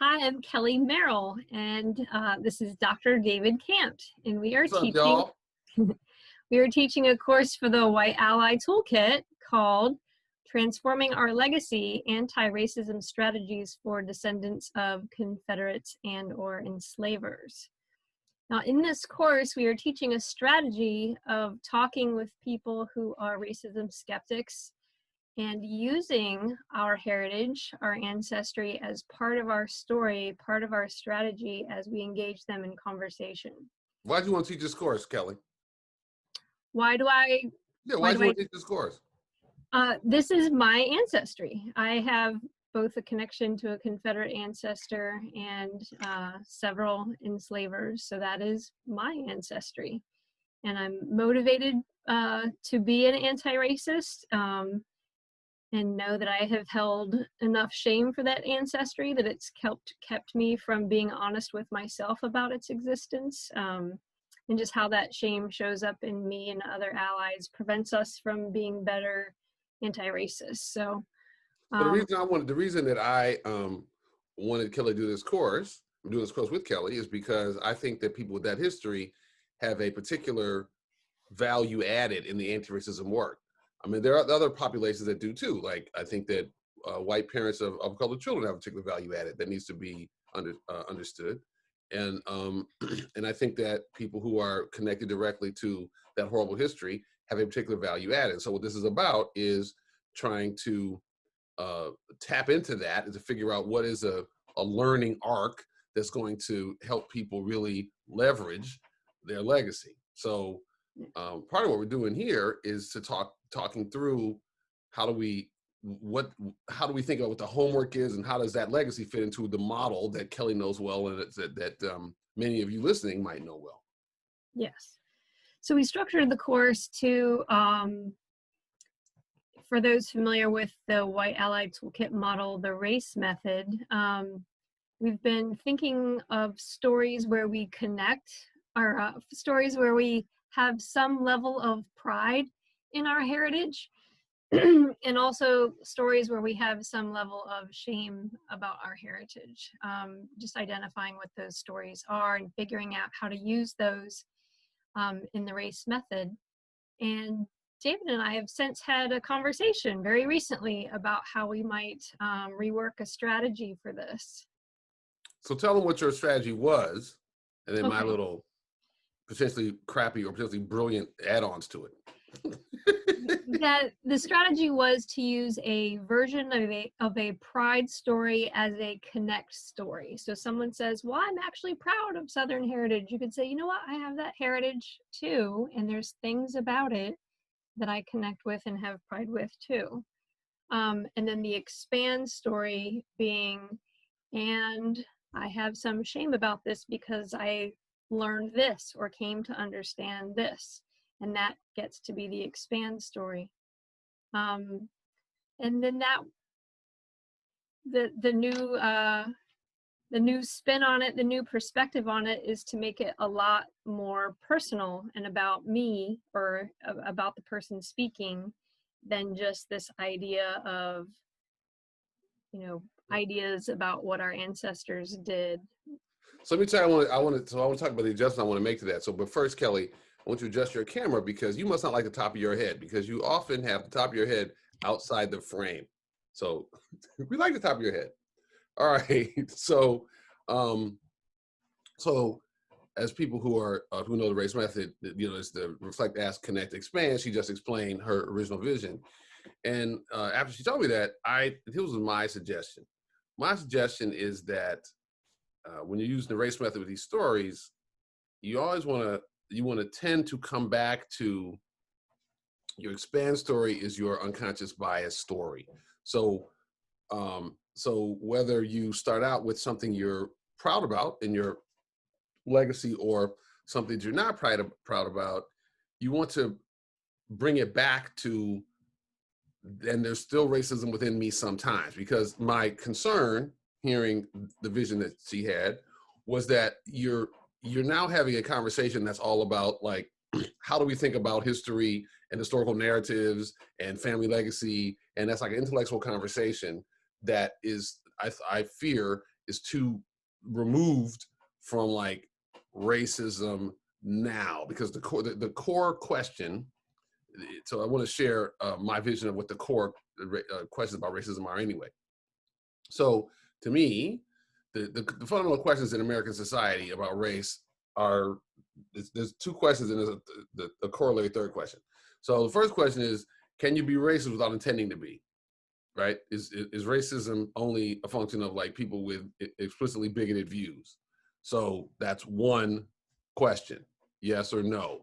Hi, I'm Kelly Merrill, and this is Dr. David Campt, and What's up, y'all? we are teaching a course for the White Ally Toolkit called Transforming Our Legacy: Anti-Racism Strategies for Descendants of Confederates and/or Enslavers. Now, in this course, we are teaching a strategy of talking with people who are racism skeptics and using our heritage, our ancestry, as part of our story, part of our strategy as we engage them in conversation. Why do you want to teach this course, Kelly? Why do I? Why do you want to teach this course? This is my ancestry. I have both a connection to a Confederate ancestor and several enslavers, so that is my ancestry. And I'm motivated to be an anti-racist. And know that I have held enough shame for that ancestry that it's kept me from being honest with myself about its existence, and just how that shame shows up in me and other allies prevents us from being better anti-racists. So the reason that I wanted Kelly to do this course, I'm doing this course with Kelly, is because I think that people with that history have a particular value added in the anti-racism work. I mean, there are other populations that do too. Like, I think that white parents of colored children have a particular value added that needs to be understood. And and I think that people who are connected directly to that horrible history have a particular value added. So what this is about is trying to tap into that and to figure out what is a learning arc that's going to help people really leverage their legacy. So part of what we're doing here is to talking through how do we think about what the homework is and how does that legacy fit into the model that Kelly knows well and that many of you listening might know well. Yes. So we structured the course to, for those familiar with the White Ally Toolkit model, the race method, we've been thinking of stories where we connect, or stories where we have some level of pride in our heritage, and also stories where we have some level of shame about our heritage. Just identifying what those stories are and figuring out how to use those in the race method. And David and I have since had a conversation very recently about how we might rework a strategy for this. So tell them what your strategy was, and then my little potentially crappy or potentially brilliant add-ons to it. That the strategy was to use a version of a pride story as a connect story. So someone says, well, I'm actually proud of Southern heritage. You could say, you know what, I have that heritage too, and there's things about it that I connect with and have pride with too. And then the expand story being, and I have some shame about this because I learned this or came to understand this, and that gets to be the expand story. And then that the new spin on it, the new perspective on it, is to make it a lot more personal and about me or about the person speaking than just this idea of, ideas about what our ancestors did. So let me tell you, I want to talk about the adjustments I want to make to that. So, but first, Kelly, I want you to adjust your camera because you must not like the top of your head, because you often have the top of your head outside the frame. So we like the top of your head. All right. So, so as people who know the race method, it's the reflect, ask, connect, expand. She just explained her original vision. And after she told me that, it was my suggestion. My suggestion is that when you're using the race method with these stories, you always want to tend to come back to your expand story is your unconscious bias story. So, so whether you start out with something you're proud about in your legacy or something that you're not proud about, you want to bring it back to, and there's still racism within me sometimes, because my concern hearing the vision that she had was that you're now having a conversation that's all about, like, how do we think about history and historical narratives and family legacy, and that's like an intellectual conversation that is, I fear, is too removed from like racism now, because the core question. So I want to share my vision of what the core questions about racism are anyway. So to me, the fundamental questions in American society about race are, there's two questions and there's a corollary third question. So the first question is, can you be racist without intending to be? Right? Is racism only a function of like people with explicitly bigoted views? So that's one question, yes or no.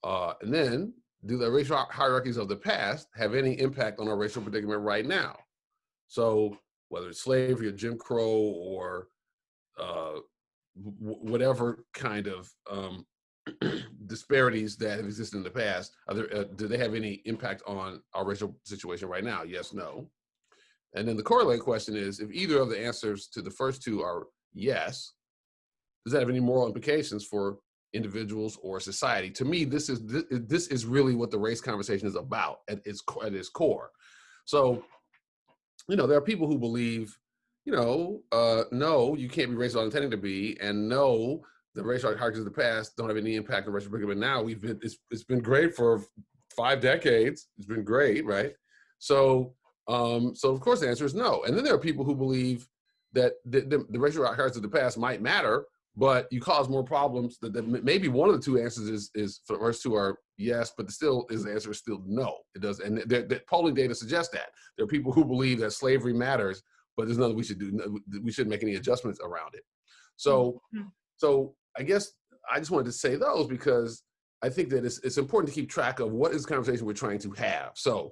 And then, do the racial hierarchies of the past have any impact on our racial predicament right now? So whether it's slavery or Jim Crow or whatever kind of disparities that have existed in the past, do they have any impact on our racial situation right now? Yes, no. And then the corollary question is, if either of the answers to the first two are yes, does that have any moral implications for individuals or society? To me, this is really what the race conversation is about at its core. So, there are people who believe, no, you can't be racist without intending to be, and no, the racial hierarchies of the past don't have any impact on racial predicament now. It's been great for 5 decades. It's been great, right? So of course the answer is no. And then there are people who believe that the racial hierarchies of the past might matter, but you cause more problems. That maybe one of the two answers is for the first two are yes, but the answer is still no. It does, and the polling data suggests that there are people who believe that slavery matters, but there's nothing we should do. We shouldn't make any adjustments around it. So, so I guess I just wanted to say those because I think that it's important to keep track of what is the conversation we're trying to have. So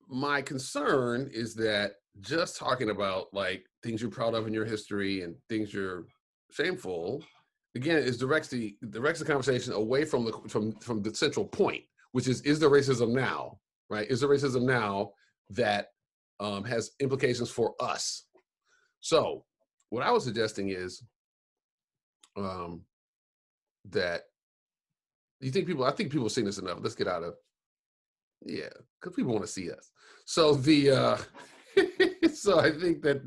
my concern is that just talking about like things you're proud of in your history and things you're shameful, again, directs the conversation away from the central point, which is there racism now, right? Is there racism now that has implications for us? So what I was suggesting is that I think people have seen this enough. Let's get out of, yeah, because people want to see us. So so I think that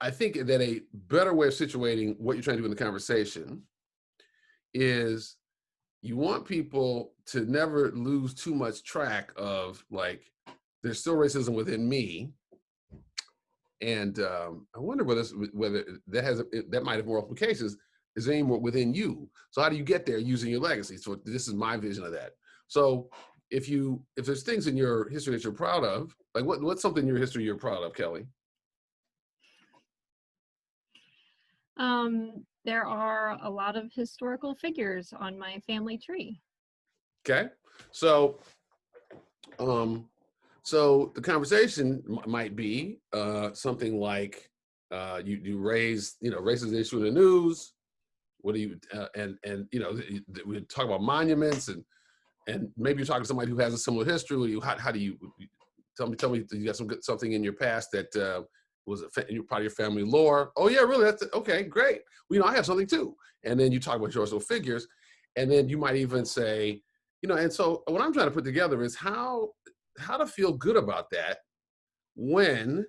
I think that a better way of situating what you're trying to do in the conversation is you want people to never lose too much track of like, there's still racism within me. And I wonder whether that might have more implications. Is there any more within you? So how do you get there using your legacy? So this is my vision of that. So if there's things in your history that you're proud of, like what's something in your history you're proud of, Kelly? There are a lot of historical figures on my family tree. Okay, so the conversation might be something like you raise racist issue in the news. What do you we talk about monuments and maybe you're talking to somebody who has a similar history. How do you tell me you got something in your past that was part of your family lore? Oh yeah, really? That's okay, great. Well, I have something too. And then you talk about historical figures, and then you might even say, and so what I'm trying to put together is how to feel good about that when,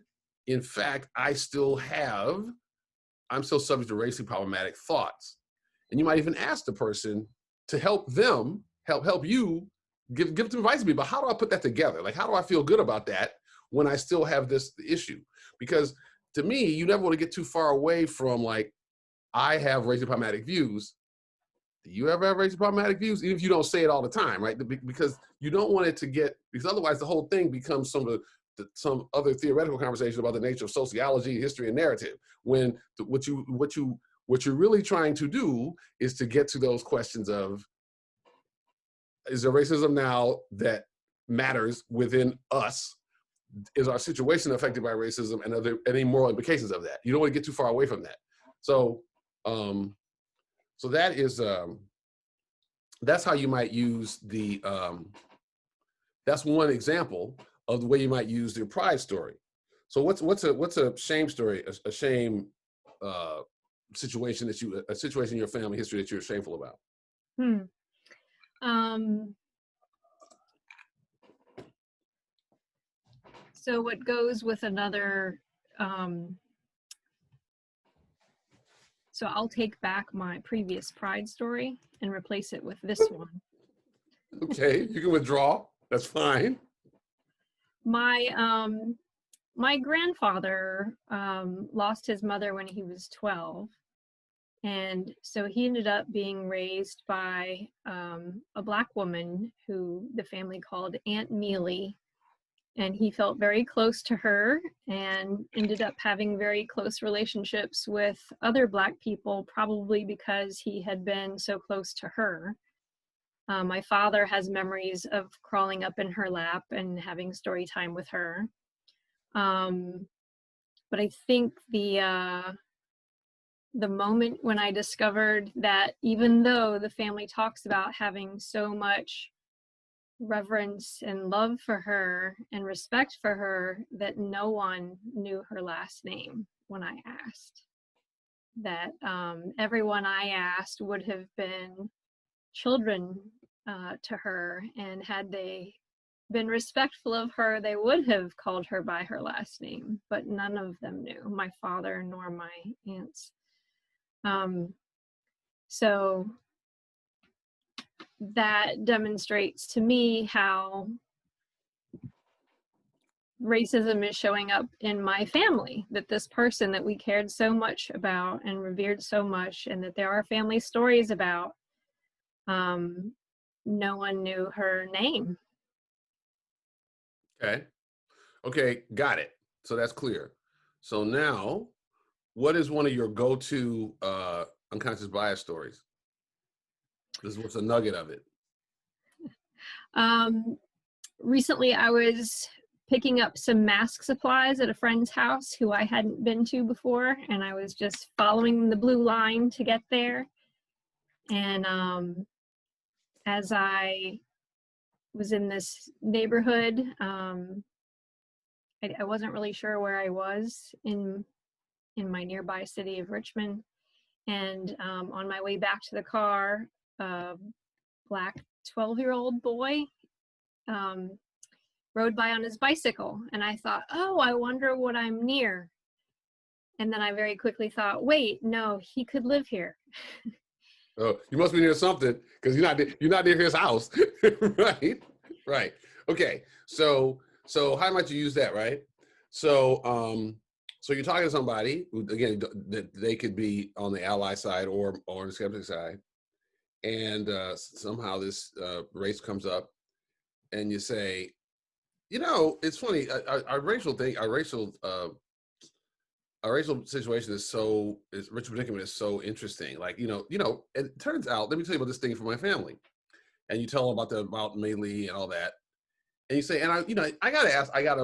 in fact, I'm still subject to racially problematic thoughts. And you might even ask the person to help you give them advice to me about how do I put that together? Like, how do I feel good about that when I still have this issue? Because to me, you never want to get too far away from like, I have racially problematic views. Do you ever have racially problematic views? Even if you don't say it all the time, right? Because you don't want it to because otherwise the whole thing becomes some other theoretical conversation about the nature of sociology, history, and narrative. When what you're really trying to do is to get to those questions of, is there racism now that matters within us? Is our situation affected by racism, and are there any moral implications of that? You don't want to get too far away from that. So that is that's how you might use that's one example of the way you might use your pride story. So what's a shame story, a shame situation a situation in your family history that you're shameful about? So what goes with another, so I'll take back my previous pride story and replace it with this one. Okay, you can withdraw. That's fine. My grandfather lost his mother when he was 12. And so he ended up being raised by a Black woman who the family called Aunt Mealy. And he felt very close to her and ended up having very close relationships with other Black people, probably because he had been so close to her. My father has memories of crawling up in her lap and having story time with her. But I think the moment when I discovered that even though the family talks about having so much reverence and love for her and respect for her, that no one knew her last name when I asked. That everyone I asked would have been children to her, and had they been respectful of her, they would have called her by her last name, but none of them knew, my father nor my aunts. So that demonstrates to me how racism is showing up in my family, that this person that we cared so much about and revered so much, and that there are family stories about, no one knew her name. Okay, got it. So that's clear. So now, what is one of your go-to unconscious bias stories? This is what's a nugget of it. Recently, I was picking up some mask supplies at a friend's house who I hadn't been to before, and I was just following the blue line to get there. And as I was in this neighborhood, I wasn't really sure where I was in my nearby city of Richmond. And on my way back to the car, a Black 12-year-old boy rode by on his bicycle, and I thought, oh, I wonder what I'm near. And then I very quickly thought, wait, no, he could live here. Oh, you must be near something, because you're not near his house. Right. Okay. So how might you use that, right? So so you're talking to somebody who, again, that they could be on the ally side or on the skeptic side, and somehow this race comes up, and you say, it's funny, our racial situation racial predicament is so interesting. Like, it turns out, let me tell you about this thing from my family. And you tell them about Meili and all that. And you say, and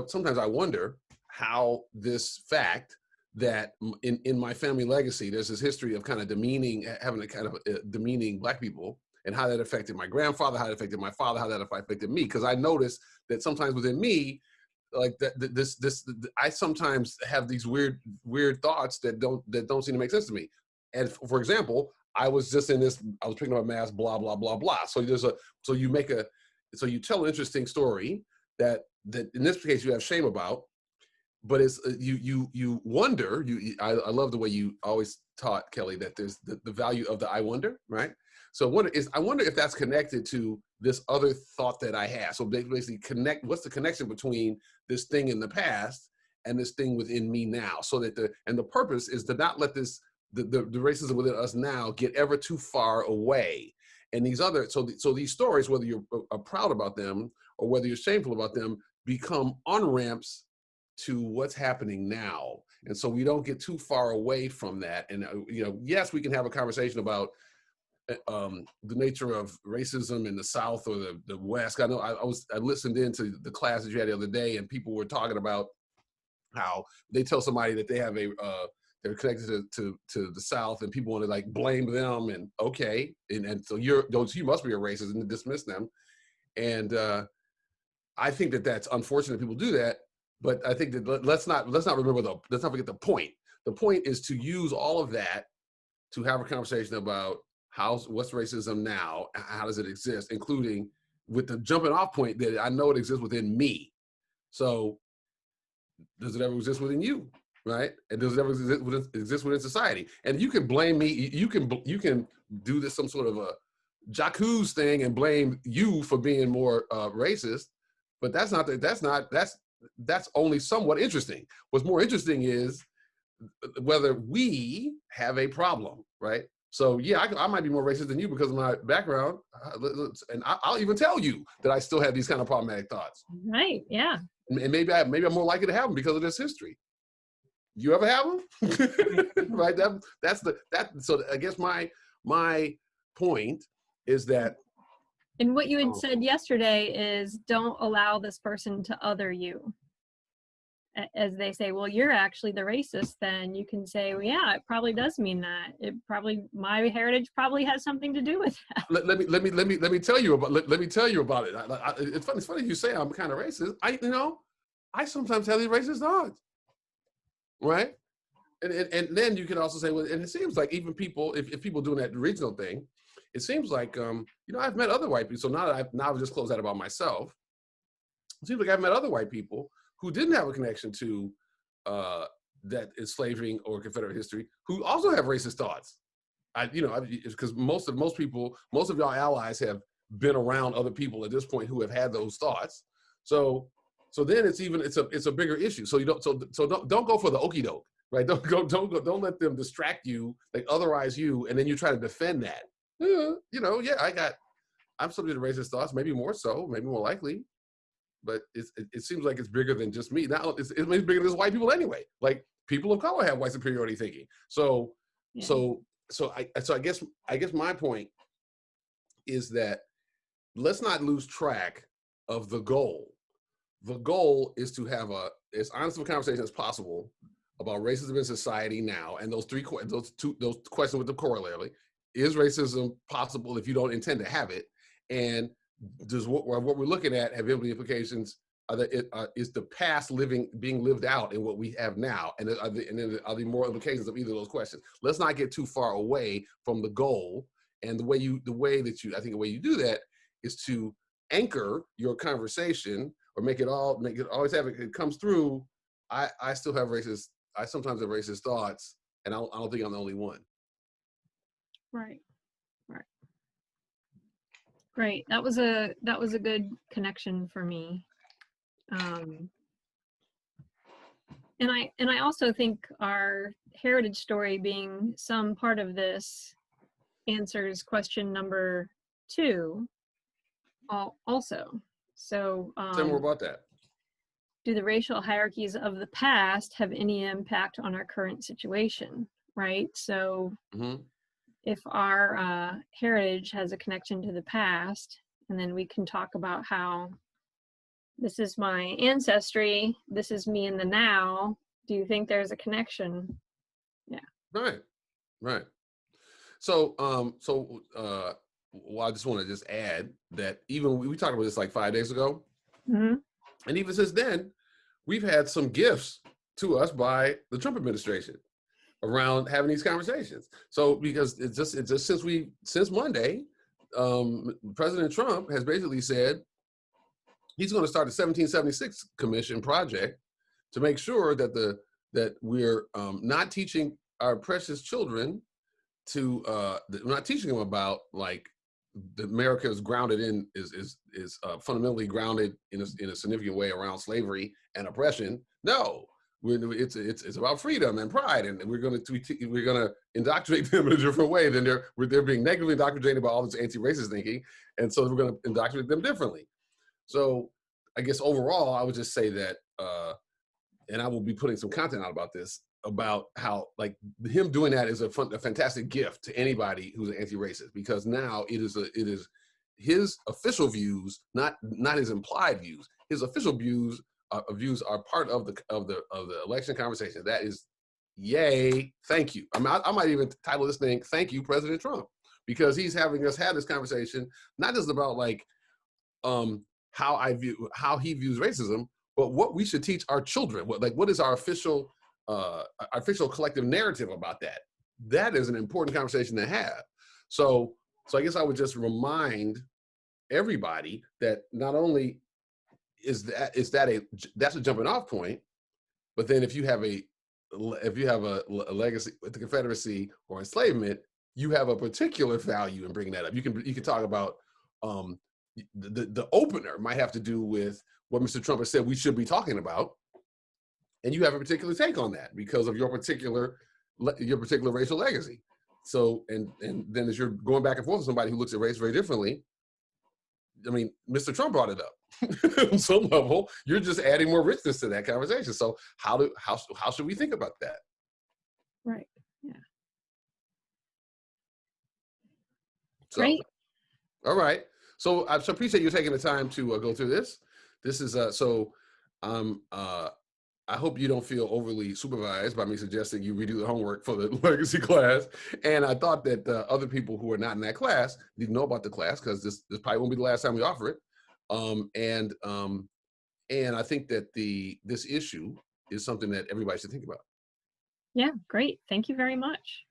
sometimes I wonder how this fact that in my family legacy, there's this history of kind of having a kind of demeaning Black people, and how that affected my grandfather, how that affected my father, how that affected me. Because I noticed that sometimes within me, like I sometimes have these weird thoughts that don't seem to make sense to me. And for example, I was picking up a mask, blah blah blah blah. So you tell an interesting story that in this case you have shame about, but it's you wonder. I love the way you always taught, Kelly, that there's the value of the I wonder, right? So I wonder if that's connected to this other thought that I have. So basically what's the connection between this thing in the past and this thing within me now? So that the purpose is to not let the racism within us now get ever too far away. And these stories, whether you're proud about them or whether you're shameful about them, become on-ramps to what's happening now. And so we don't get too far away from that. And yes, we can have a conversation about the nature of racism in the South or the West. I know I listened into the class that you had the other day, and people were talking about how they tell somebody that they have they're connected to the South, and people want to like blame them, and okay, and so you must be a racist and dismiss them. And I think that that's unfortunate people do that, but I think that let's not forget the point. The point is to use all of that to have a conversation about what's racism now, how does it exist, including with the jumping off point that I know it exists within me. So does it ever exist within you, right? And does it ever exist within society? And you can blame me. You can do this some sort of a Jacques thing and blame you for being more racist, but that's only somewhat interesting. What's more interesting is whether we have a problem, right? So yeah, I might be more racist than you because of my background, and I'll even tell you that I still have these kind of problematic thoughts. Right. Yeah. And maybe I'm more likely to have them because of this history. You ever have them? Right. So I guess my point is that. And what you had said yesterday is don't allow this person to other you. As they say, well, you're actually the racist, then you can say, well, yeah, it probably does mean that. It probably, my heritage probably has something to do with that. Let me tell you about it. It's funny you say I'm kind of racist. I sometimes have these racist thoughts, right? And then you can also say, well, and it seems like even people, if people doing that regional thing, it seems like I've met other white people. So now I've just closed that about myself. It seems like I've met other white people who didn't have a connection to that enslaving or Confederate history, who also have racist thoughts. Because most of y'all allies have been around other people at this point who have had those thoughts. So then it's a bigger issue. So don't go for the okie doke, right? Don't let them distract you, like otherize you, and then you try to defend that. I'm subject to racist thoughts, maybe more so, maybe more likely. But it seems like it's bigger than just me. Now it's bigger than white people anyway. Like people of color have white superiority thinking. So I guess my point is that let's not lose track of the goal. The goal is to have as honest of a conversation as possible about racism in society now, and those questions with the corollary: is racism possible if you don't intend to have it? And does what we're looking at have any implications? Is the past being lived out in what we have now? And are there more implications of either of those questions? Let's not get too far away from the goal. And the way you do that is to anchor your conversation or make it always have it comes through. I sometimes have racist thoughts, and I don't think I'm the only one. Right. Great. That was a good connection for me. And I also think our heritage story being some part of this answers question number 2 also. So Tell me more about that. Do the racial hierarchies of the past have any impact on our current situation? Right. So if our heritage has a connection to the past, and then we can talk about how this is my ancestry, this is me in the now. Do you think there's a connection? Yeah. Right. So, I just want to just add that even we talked about this like 5 days ago, and even since then, we've had some gifts to us by the Trump administration around having these conversations. So because it's just since Monday, President Trump has basically said he's going to start a 1776 commission project to make sure that we're not teaching our precious children not teaching them about like America is grounded in is fundamentally grounded in a significant way around slavery and oppression. No. It's about freedom and pride, and we're going to indoctrinate them in a different way than they're being negatively indoctrinated by all this anti-racist thinking, and so we're going to indoctrinate them differently. So I guess overall, I would just say that, and I will be putting some content out about this, about how like him doing that is a fantastic gift to anybody who's an anti-racist, because now it is his official views, not his implied views. His official views are part of the election conversation. That is, yay, thank you. I mean, I might even title this thing "Thank You, President Trump," because he's having us have this conversation, not just about like how he views racism, but what we should teach our children. What is our official collective narrative about that? That is an important conversation to have. So I guess I would just remind everybody that not only that's a jumping off point, But then if you have a legacy with the Confederacy or enslavement, you have a particular value in bringing that up. You can talk about um, the opener might have to do with what Mr. Trump has said we should be talking about, and you have a particular take on that because of your particular racial legacy. So and then as you're going back and forth with somebody who looks at race very differently, I mean, Mr. Trump brought it up. On some level, you're just adding more richness to that conversation. So how should we think about that? Right. Yeah. So Great. all right. So I so appreciate you taking the time to go through this. This is so um uh I hope you don't feel overly supervised by me suggesting you redo the homework for the legacy class. And I thought that other people who are not in that class need to know about the class because this probably won't be the last time we offer it. Um, and um, and I think that this issue is something that everybody should think about. Yeah, great. Thank you very much.